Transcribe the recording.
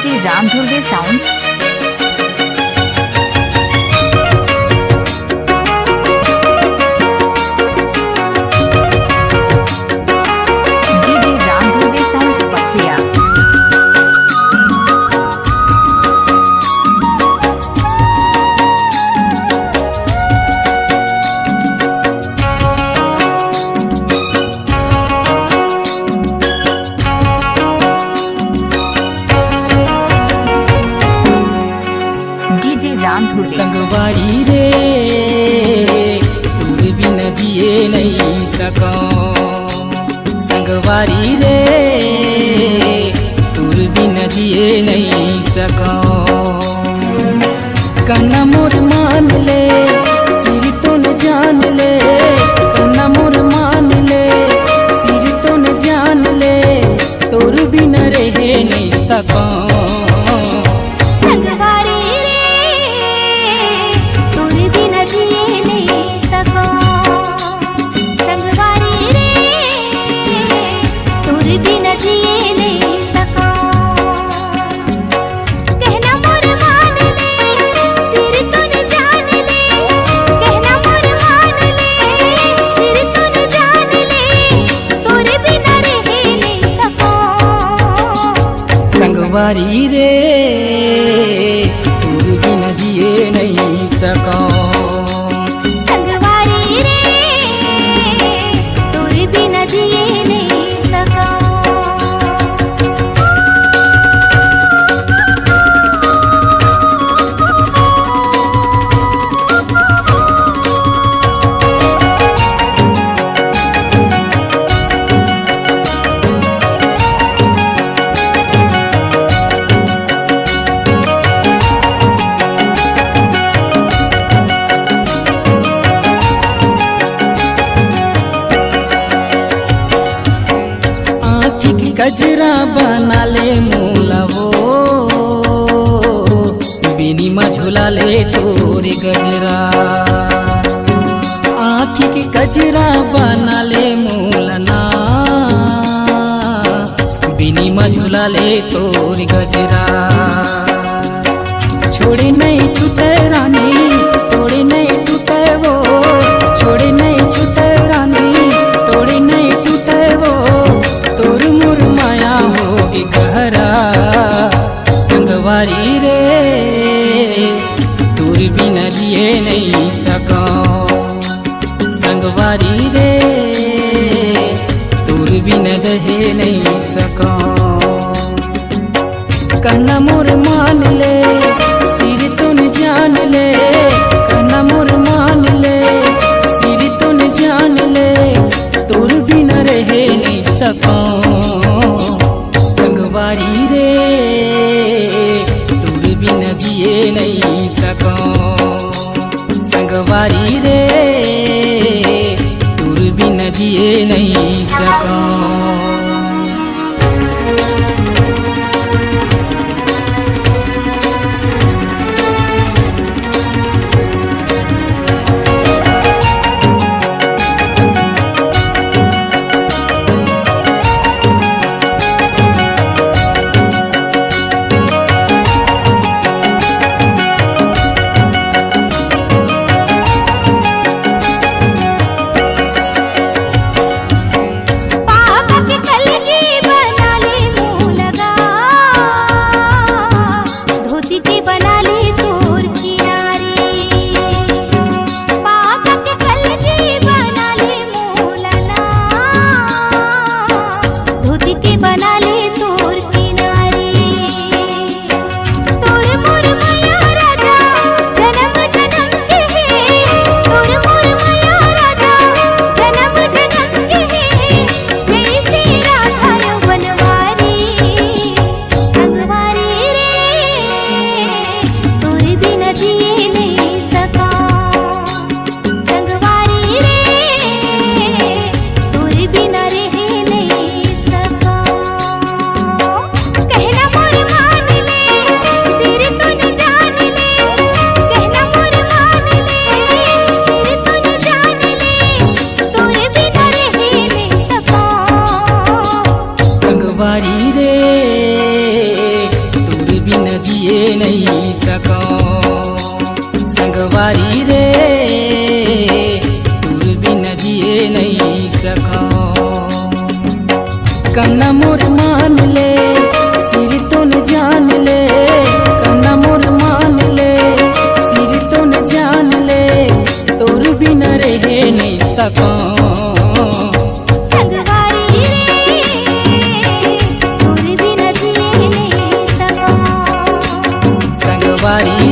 DJ Ram Dhurve sound. संगवारी रे दूर भी न जिए नहीं सको। संगवारी रे दूर भी न जिए नहीं सको। कन्ना मोर मान ले सिर तो न जान ले। कन्ना मोर मान ले सिर तो न जान ले। तोर भी न रहे नहीं सको। संगवारी रे दूर भी न जिए नहीं सको। संगवारी रे दूर भी न जिए नहीं सको। गजरा बना ले मूलवो बिनी मझुला ले तोरे गजरा। आँखी की गजरा बना ले मूलना बिनी मझुला ले तोरे गजरा। छोड़े नहीं छूटे रानी तोड़े नहीं टूटे वो। छोड़े नहीं छूटे रानी तोड़े नहीं टूटे वो। तोर मोर माया हो गहरा। संगवारी रे दूर भी न जिए नहीं सको। संगवारी रे दूर भी न रहे नहीं सको। कन्ना मोर मान ले सिर तो न जान ले। कन्ना मोर मान ले सिर तो न जान ले। तोर भी न रहे नहीं सको। संगवारी रे दूर भी न जिए नहीं सको। संगवारी रे दूर भी न जिए नहीं सको। जिए नहीं सको संगवारी रे तोर बिन जिए नहीं सको कन्ना मोर मान ले सिर तुन जान ले कन्ना मोर मान ले सिर तुन जान ले तोर बिन रहे नहीं सको संगवारी रे तोर बिन जिए नहीं सको संगवारी